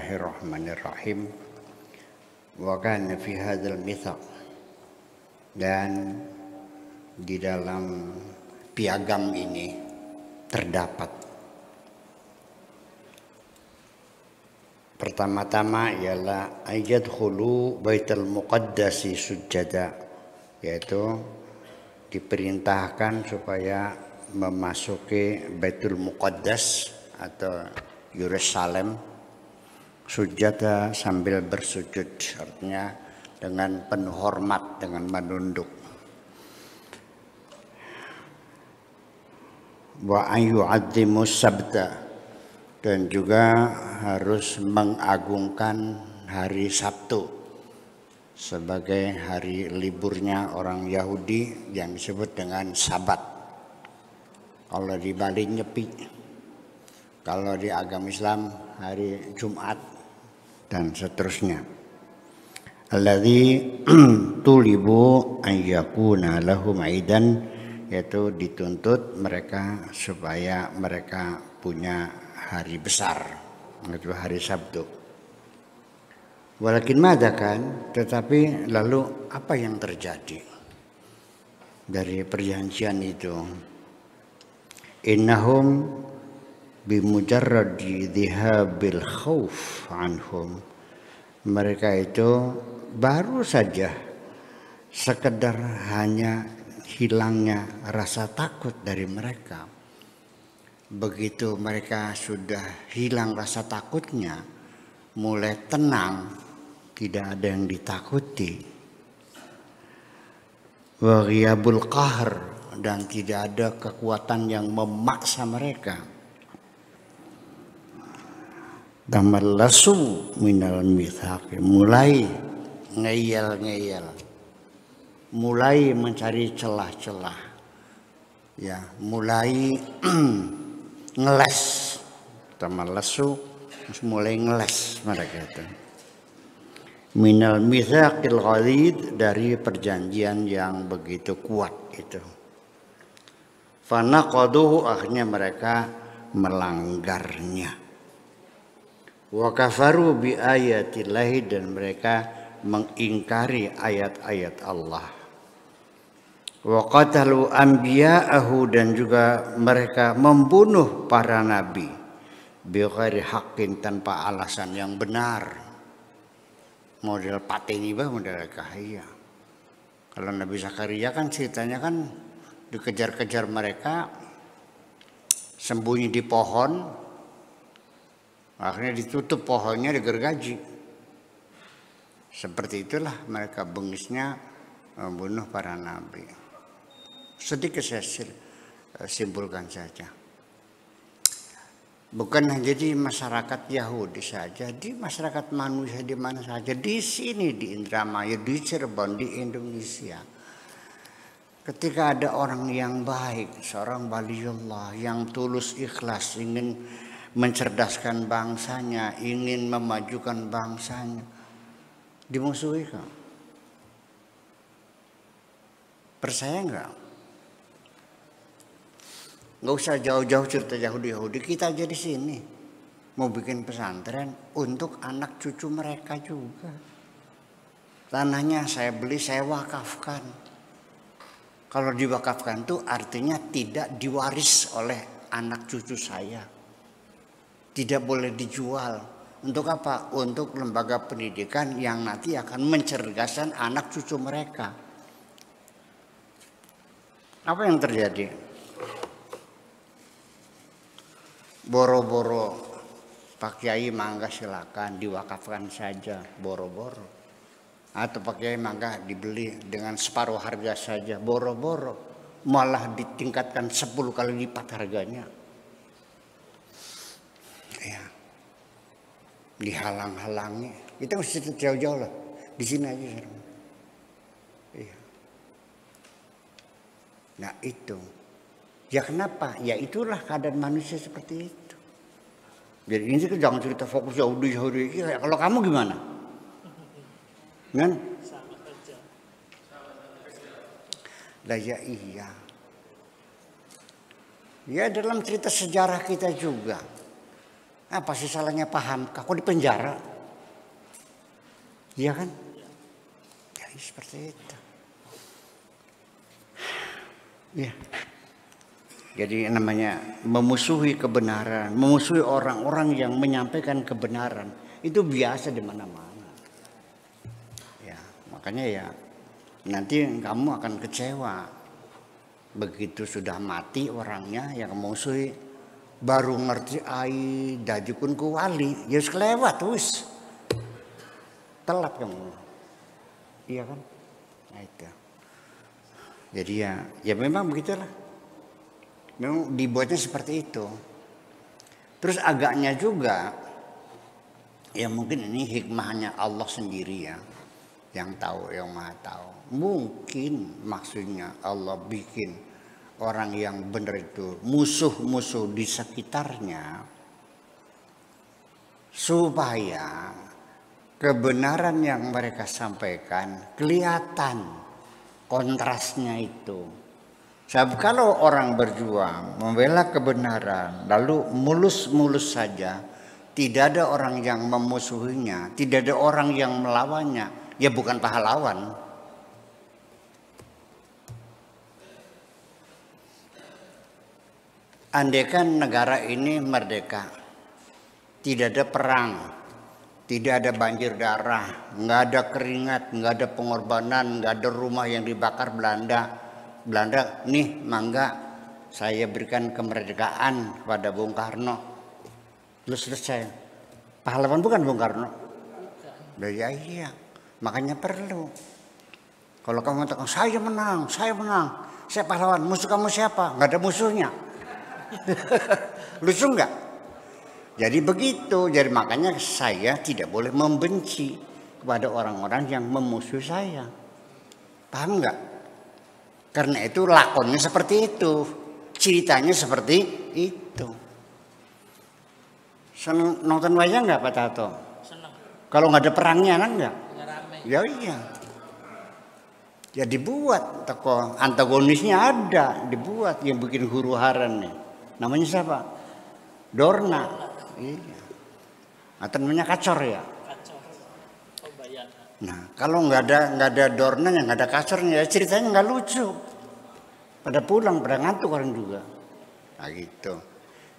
Bismillahirrahmanirrahim. Wa kana fi hadzal mitsaq, dan di dalam piagam ini terdapat pertama-tama ialah ayadkhulu baitul muqaddasi sujada, yaitu diperintahkan supaya memasuki Baitul Muqaddas atau Yerusalem sujada sambil bersujud, artinya dengan penuh hormat, dengan menunduk. Wa ayyu'azzimus sabta, dan juga harus mengagungkan hari Sabtu sebagai hari liburnya orang Yahudi yang disebut dengan Sabat. Kalau di Bali Nyepi, kalau di agama Islam hari Jumat, dan seterusnya. Alladzi tulibu an yakuna lahum aidan, yaitu dituntut mereka supaya mereka punya hari besar, yaitu hari Sabtu. Walakin madakan, tetapi lalu apa yang terjadi dari perjanjian itu? Innahum bimujarradi dhihabil khauf anhum, mereka itu baru saja sekedar hanya hilangnya rasa takut dari mereka. Begitu mereka sudah hilang rasa takutnya, mulai tenang, tidak ada yang ditakuti. Wa ghiyabul qahr, dan tidak ada kekuatan yang memaksa mereka. Tamallasu minal mitsaq, mulai ngeyel-ngeyel, mulai mencari celah-celah, ya, mulai ngeles. Tamallasu, mulai ngeles mereka itu. Minal mitsaqil ghalid, dari perjanjian yang begitu kuat itu. Fanaqaduhu, akhirnya mereka melanggarnya. Wa kafaru bi ayatillahi, dan mereka mengingkari ayat-ayat Allah. Wa qatalu anbiya'ahu, dan juga mereka membunuh para nabi bi ghairi haqqin, tanpa alasan yang benar. Model pateni bah, model kahaya. Kalau Nabi Zakaria kan ceritanya kan dikejar-kejar mereka, sembunyi di pohon, akhirnya ditutup pohonnya, digergaji. Seperti itulah mereka bengisnya membunuh para nabi. Sedikit saya simpulkan saja. Bukan hanya di masyarakat Yahudi saja, di masyarakat manusia di mana saja, di sini, di Indramayu, di Cirebon, di Indonesia. Ketika ada orang yang baik, seorang waliullah yang tulus ikhlas, ingin mencerdaskan bangsanya, ingin memajukan bangsanya, dimusuhi kan? Percaya enggak? Enggak usah jauh-jauh cerita Yahudi, kita aja di sini mau bikin pesantren untuk anak cucu mereka juga. Tanahnya saya beli, saya wakafkan. Kalau diwakafkan itu artinya tidak diwaris oleh anak cucu saya. Tidak boleh dijual. Untuk apa? Untuk lembaga pendidikan yang nanti akan mencerdaskan anak cucu mereka. Apa yang terjadi? Boro-boro Pak Kiai, mangga silakan diwakafkan saja, boro-boro. Atau Pak Kiai mangga dibeli dengan separuh harga saja, boro-boro. Malah ditingkatkan 10 kali lipat harganya. Ya, dihalang-halangi. Kita mesti jauh-jauh lah, di sini aja. Iya. Nah itu, ya kenapa? Ya itulah keadaan manusia seperti itu. Jadi ini kan jangan cerita fokus Yahudi. Ya, kalau kamu gimana? Kan? Lah ya iya. Ya dalam cerita sejarah kita juga. Apa sih salahnya paham? Kok di penjara? Iya kan? Ya seperti itu. Ya. Jadi namanya memusuhi kebenaran, memusuhi orang-orang yang menyampaikan kebenaran itu biasa di mana-mana. Ya, makanya ya nanti kamu akan kecewa. Begitu sudah mati orangnya yang memusuhi, baru ngerti ai dajukun ku wali, ya kelewat wis. Telat kamu. Iya kan? Nah itu. Jadi ya memang begitulah. Memang dibuatnya seperti itu. Terus agaknya juga, ya mungkin ini hikmahnya Allah sendiri ya, yang tahu, yang maha tahu. Mungkin maksudnya Allah bikin orang yang benar itu musuh-musuh di sekitarnya, supaya kebenaran yang mereka sampaikan kelihatan kontrasnya itu. Sebab kalau orang berjuang membela kebenaran lalu mulus-mulus saja, tidak ada orang yang memusuhinya, tidak ada orang yang melawannya, ya bukan pahlawan. Andaikan negara ini merdeka, tidak ada perang, tidak ada banjir darah, nggak ada keringat, nggak ada pengorbanan, nggak ada rumah yang dibakar Belanda, nih mangga saya berikan kemerdekaan kepada Bung Karno. Terus selesai. Pahlawan bukan Bung Karno? Ya iya. Makanya perlu. Kalau kamu mengatakan saya menang, saya pahlawan, musuh kamu siapa? Nggak ada musuhnya. Lucu nggak? Jadi begitu. Jadi makanya saya tidak boleh membenci kepada orang-orang yang memusuhi saya. Paham nggak? Karena itu lakonnya seperti itu, ceritanya seperti itu. Senang nonton wayang nggak Pak Tato? Senang. Kalau nggak ada perangnya kan nggak? Ya iya. Ya dibuat tokoh antagonisnya ada, dibuat yang bikin huru hara nih. Namanya siapa? Dorna. Iya. Atau namanya Kacor ya? Kacor. Nah, kalau nggak ada Dornanya, nggak ada Kacornya, ya ceritanya nggak lucu. Pada pulang, pada ngantuk orang juga. Nah gitu.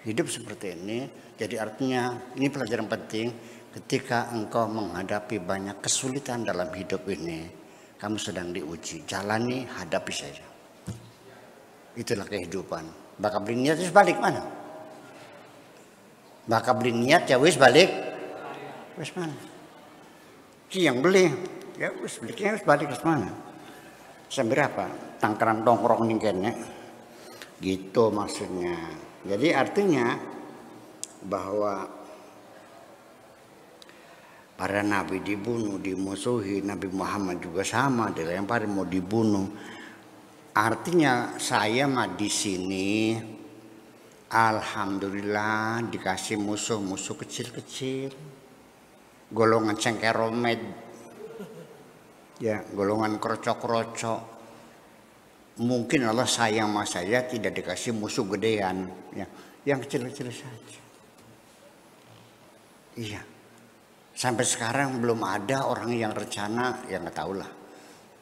Hidup seperti ini, jadi artinya ini pelajaran penting. Ketika engkau menghadapi banyak kesulitan dalam hidup ini, kamu sedang diuji, jalani, hadapi saja. Itulah kehidupan. Bakal beli niat wis balik mana? Bakal beli niat ya wis balik. Wis mana? Si yang beli, ya wis belinya wis balik wis mana? Sambil apa? Tangkeran tongkrong nih kayaknya. Gitu maksudnya. Jadi artinya bahwa para nabi dibunuh, dimusuhi, Nabi Muhammad juga sama, dilempar mau dibunuh. Artinya saya mah di sini alhamdulillah dikasih musuh-musuh kecil-kecil. Golongan cengkeromet. Ya, golongan krocok-krocok. Mungkin Allah sayang sama saya tidak dikasih musuh gedean, ya. Yang kecil-kecil saja. Iya. Sampai sekarang belum ada orang yang rencana, ya nggak tahu lah.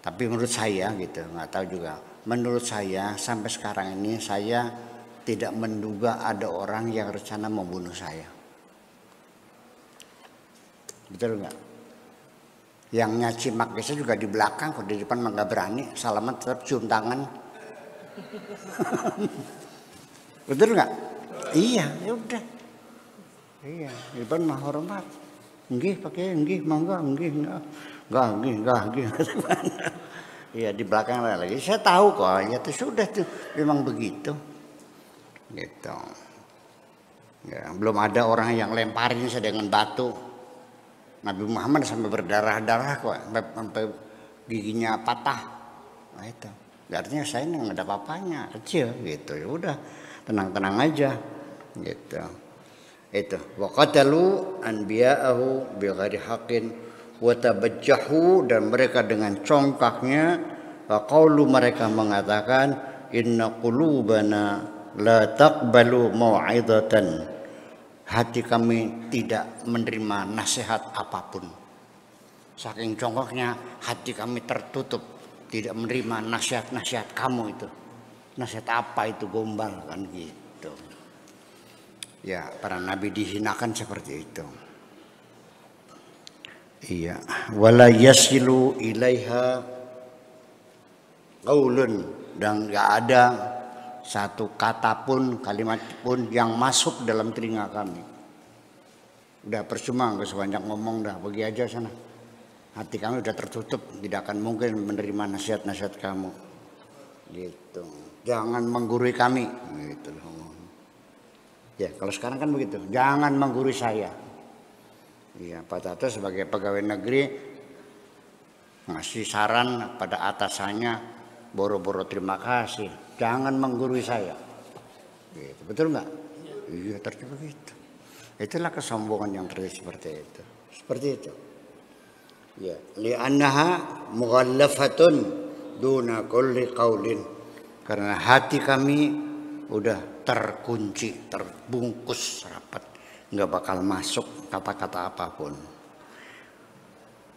Tapi menurut saya gitu, nggak tahu juga. Menurut saya sampai sekarang ini saya tidak menduga ada orang yang rencana membunuh saya. Betul nggak? Yang nyaci maknya juga di belakang, kalau di depan mah nggak berani, salaman tetap cium tangan. Betul nggak? Iya, ya udah. Iya, di depan mah hormat. Nggih pakai nggih, mangga nggih enggak. Iya di belakang lagi. Saya tahu kok, ya itu sudah tuh memang begitu. Gitu. Ya, belum ada orang yang lemparin saya dengan batu. Nabi Muhammad sampai berdarah-darah kok, sampai giginya patah. Nah itu. Artinya saya nggak ada apa-apanya, kecil gitu. Ya udah, tenang-tenang aja. Gitu. Itu. Wa qatalu anbiya'ahu bighairi haqqin wa tabajjahu, dan mereka dengan congkaknya wa qaulu, mereka mengatakan inna qulubana la taqbalu mau'izatan hati kami tidak menerima nasihat apapun. Saking congkoknya hati kami tertutup, tidak menerima nasihat-nasihat kamu itu. Nasihat apa itu, gombal kan gitu. Ya, para nabi dihinakan seperti itu. Iya, wala yasilu ilaiha qaulun, dan enggak ada satu kata pun, kalimat pun yang masuk dalam telinga kami. Udah percuma, enggak sebanyak ngomong, dah pergi aja sana. Hati kami udah tertutup, tidak akan mungkin menerima nasihat-nasihat kamu. Gitu. Jangan menggurui kami, gitu loh. Ya, kalau sekarang kan begitu. Jangan menggurui saya. Ya, Pak Tato sebagai pegawai negeri ngasih saran pada atasannya, boro-boro terima kasih. Jangan menggurui saya. Gitu. Betul nggak? Iya, terjadi begitu. Itulah kesombongan yang terjadi seperti itu. Seperti itu. Ya, li'annaha mughallafatun duna kulli qaulin. Karena hati kami udah terkunci, terbungkus rapat, nggak bakal masuk kata-kata apapun.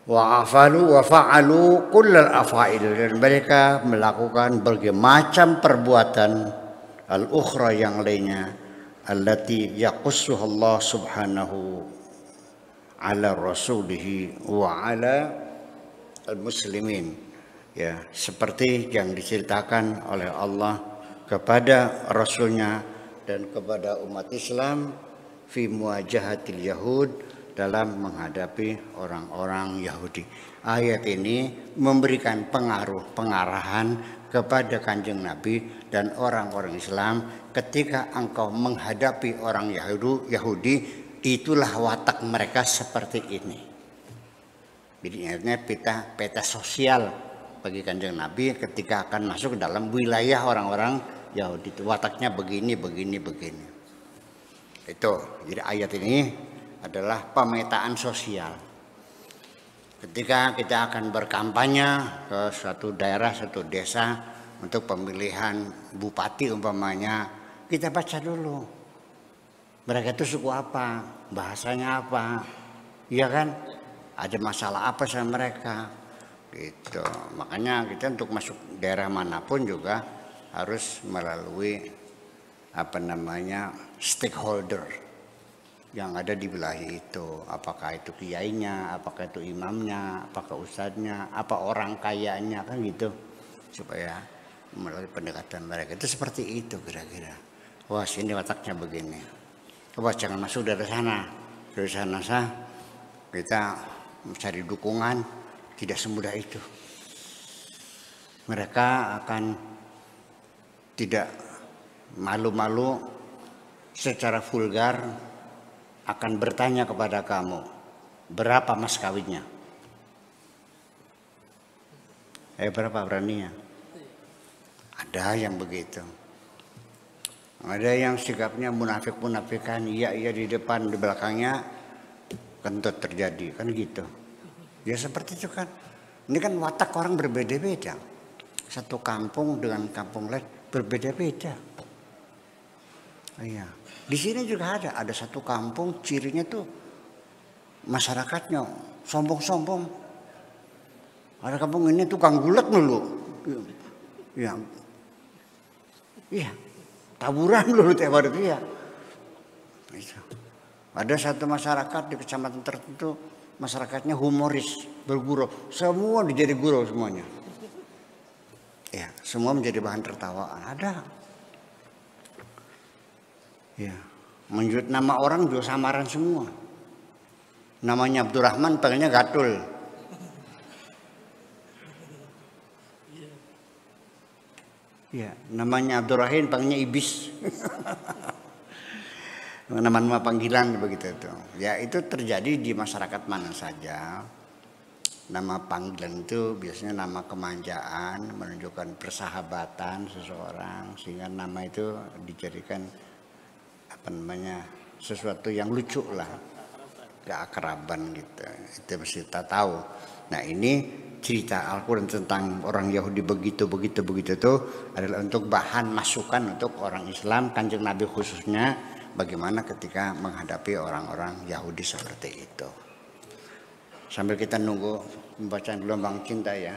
Wa afalu wa fa'alu kullal afail, dan mereka melakukan berbagai macam perbuatan al-ukhra yang lainnya, allati yaqussuha Allah subhanahu ala rasulihi wa ala al-muslimin. Ya, seperti yang diceritakan oleh Allah kepada Rasulnya dan kepada umat Islam fi muwajahatil Yahud, dalam menghadapi orang-orang Yahudi. Ayat ini memberikan pengarahan kepada Kanjeng Nabi dan orang-orang Islam, ketika engkau menghadapi orang Yahudi, itulah watak mereka seperti ini. Jadi ini peta sosial bagi Kanjeng Nabi ketika akan masuk dalam wilayah orang-orang Yahudi, itu wataknya begini. Itu. Jadi ayat ini adalah pemetaan sosial. Ketika kita akan berkampanye ke suatu daerah, suatu desa untuk pemilihan bupati umpamanya, kita baca dulu. Mereka itu suku apa, bahasanya apa, iya kan? Ada masalah apa sama mereka? Gitu. Makanya kita untuk masuk daerah manapun juga harus melalui stakeholder yang ada di wilayah itu. Apakah itu kiainya, apakah itu imamnya, apakah ustadznya, apa orang kayanya, kan gitu. Supaya melalui pendekatan mereka itu seperti itu kira-kira. Wah, sini wataknya begini. Wah, jangan masuk dari sana. Dari sana kita mencari dukungan. Tidak semudah itu. Mereka akan tidak malu-malu secara vulgar akan bertanya kepada kamu, berapa mas kawinnya? Berapa beraninya? Ada yang begitu. Ada yang sikapnya munafik-munafikan, iya di depan, di belakangnya kentut terjadi, kan gitu. Ya seperti itu kan. Ini kan watak orang berbeda-beda. Satu kampung dengan kampung lain berbeda-beda. Iya. Di sini juga ada satu kampung cirinya tuh masyarakatnya sombong-sombong. Ada kampung ini tukang gulek dulu. Iya. Iya. Taburan dulu tiap hari itu ya. Ada satu masyarakat di kecamatan tertentu, masyarakatnya humoris, bergurau, semua dijadi gurau semuanya. Ya, semua menjadi bahan tertawaan. Ada. Ya, menurut nama orang juga samaran semua. Namanya Abdurrahman, panggilnya Gatul. Ya, namanya Abdurrahim, panggilnya Ibis. Nama-nama panggilan begitu itu. Ya, itu terjadi di masyarakat mana saja. Nama panggilan itu biasanya nama kemanjaan, menunjukkan persahabatan seseorang, sehingga nama itu dijadikan sesuatu yang lucu lah, keakraban gitu. Itu mesti kita tahu. Nah, ini cerita Al-Quran tentang orang Yahudi begitu itu adalah untuk bahan masukan untuk orang Islam, Kanjeng Nabi khususnya, bagaimana ketika menghadapi orang-orang Yahudi seperti itu. Sambil kita nunggu pembacaan gelombang cinta ya.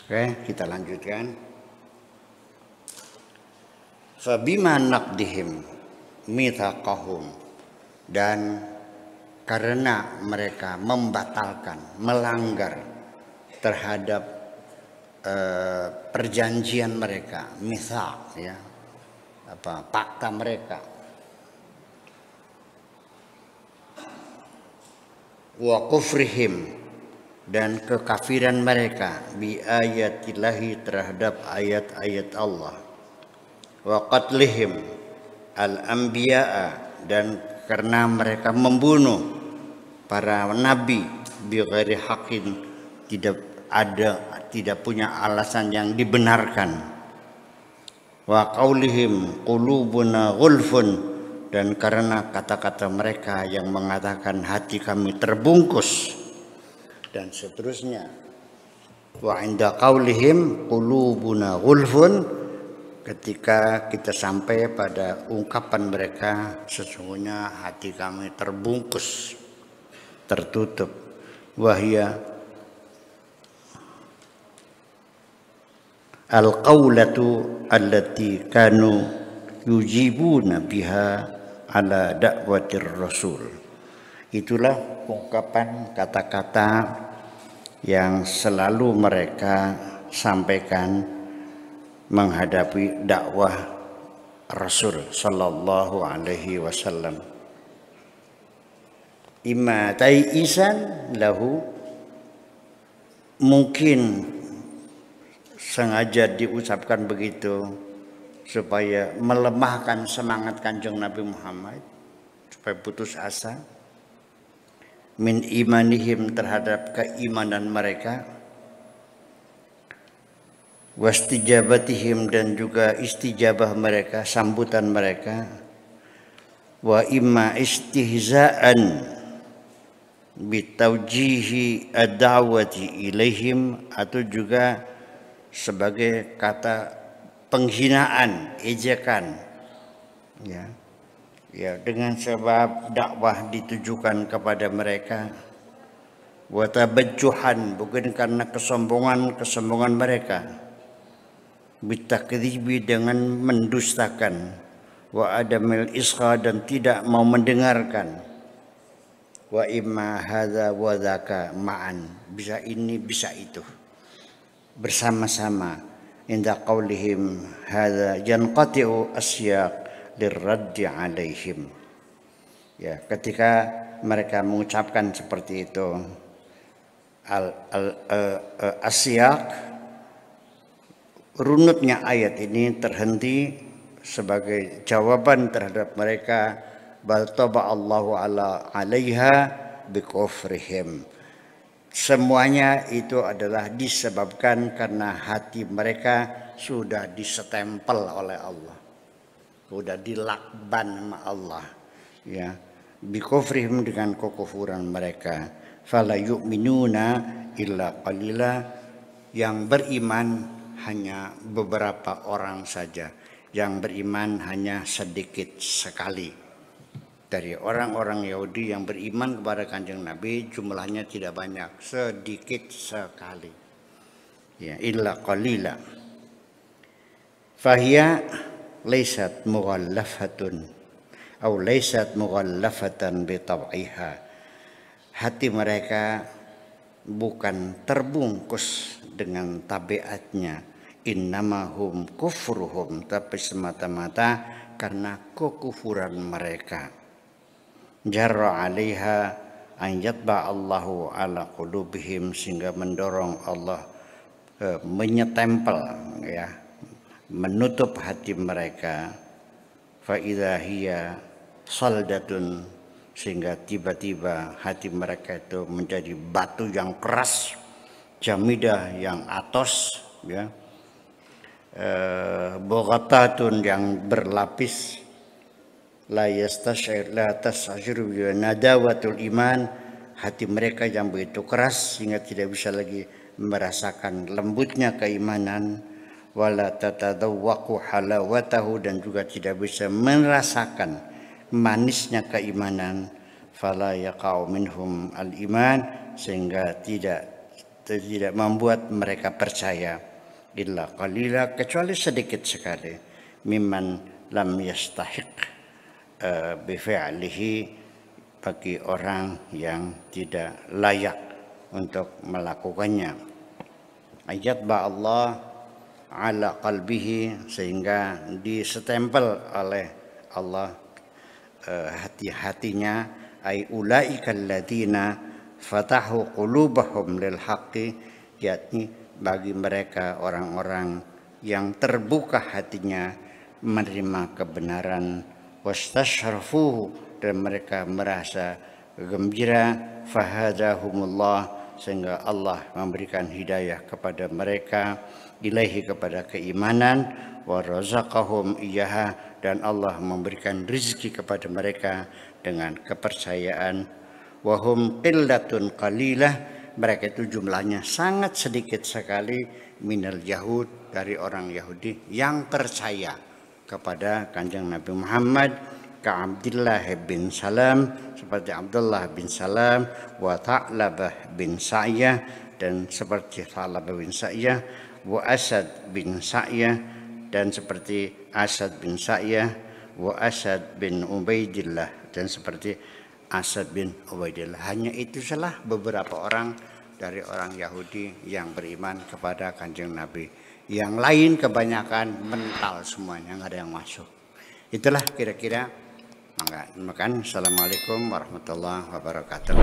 Oke, kita lanjutkan. Fabima naqdihim mitsaqahum, dan karena mereka membatalkan, melanggar terhadap perjanjian mereka, mitsaq ya, fakta mereka, wa kufrihim, dan kekafiran mereka, bi ayatillahi, terhadap ayat-ayat Allah, wa qatlihim al-anbiya'a, dan karena mereka membunuh para nabi bi ghairi haqqin, tidak punya alasan yang dibenarkan, wa qaulihim qulubuna ghulfun, dan karena kata-kata mereka yang mengatakan hati kami terbungkus, dan seterusnya. Wa inda qaulihim qulubuna ghulfun, ketika kita sampai pada ungkapan mereka sesungguhnya hati kami terbungkus, tertutup. Wahya al-qaulatu allati kanu yujibuna biha ala da'watir rasul. Itulah ungkapan kata-kata yang selalu mereka sampaikan menghadapi dakwah Rasul sallallahu alaihi wasallam. Imma tai'isan lahu, mungkin sengaja diucapkan begitu supaya melemahkan semangat Kanjeng Nabi Muhammad, supaya putus asa, min imanihim, terhadap keimanan mereka, wastijabatihim, dan juga istijabah mereka, sambutan mereka, wa imma istihza'an bitaujihi ad-da'wati ilaihim, atau juga sebagai kata penghinaan, ejekan, ya, dengan sebab dakwah ditujukan kepada mereka, wa tabajjuhan, bukan karena kesombongan mereka, bitakdzibi, dengan mendustakan, wa adamil isqa, dan tidak mau mendengarkan, wa imma hadza wa dzaka ma'an, bisa ini bisa itu bersama-sama. Inda qaulihim hadza yanqati'u asyaq lirraddi alaihim, ya, ketika mereka mengucapkan seperti itu, asyaq, runutnya ayat ini terhenti sebagai jawaban terhadap mereka, bal taba'allahu alaiha bikufrihim. Semuanya itu adalah disebabkan karena hati mereka sudah disestempel oleh Allah, sudah dilakban sama Allah, ya, bikufrihim, dengan kekufuran mereka. Fala yu'minuna illa qalila, yang beriman hanya beberapa orang saja, yang beriman hanya sedikit sekali. Dari orang-orang Yahudi yang beriman kepada Kanjeng Nabi jumlahnya tidak banyak, sedikit sekali, ya, illa qalila. Fahiya laysat mughallafatun atau laysat mughallafatan bi tab'iha, hati mereka bukan terbungkus dengan tabiatnya, innamahum kufruhum, tapi semata-mata karena kekufuran mereka. Jarra 'alaiha an yatba Allahu ala qulubihim, sehingga mendorong Allah menyetempel, ya, menutup hati mereka. Fa idza hiya saldatun, sehingga tiba-tiba hati mereka itu menjadi batu yang keras, jamidah, yang atos, ya, boghatatun, yang berlapis, la yastashir la tasajir nadawatul iman, hati mereka yang begitu keras sehingga tidak bisa lagi merasakan lembutnya keimanan, wala tatadawwaqu halawatahu, dan juga tidak bisa merasakan manisnya keimanan, fala yaqa'u minhum al-iman, sehingga tidak membuat mereka percaya, illa qalila, kecuali sedikit sekali, mimman lam yastahiq bi fi'lihi, bagi orang yang tidak layak untuk melakukannya. Ayat ba Allah ala qalbihi, sehingga disetempel oleh Allah hati-hatinya, ay ulaikal ladina fatahu qulubahum lil haqqi, yakni bagi mereka orang-orang yang terbuka hatinya menerima kebenaran, wastashrafuhu, dan mereka merasa gembira, fahadahumullah, sehingga Allah memberikan hidayah kepada mereka, ilaihi, kepada keimanan, wa razaqahum iyaha, dan Allah memberikan rezeki kepada mereka dengan kepercayaan. Wahum qillatun qalilah, mereka itu jumlahnya sangat sedikit sekali, minal yahud, dari orang Yahudi yang percaya kepada Kanjeng Nabi Muhammad, ka Abdullah bin Salam, seperti Abdullah bin Salam, wa Tha'labah bin Sa'yah, dan seperti Tha'labah bin Sa'yah, wa Asad bin Sa'yah, dan seperti Asad bin Sa'yah, wa Asad bin Ubaidillah, dan seperti Asad bin Ubaidillah. Hanya itu salah beberapa orang dari orang Yahudi yang beriman kepada Kanjeng Nabi. Yang lain kebanyakan mental semuanya, nggak ada yang masuk. Itulah kira-kira. Maka, assalamualaikum warahmatullahi wabarakatuh.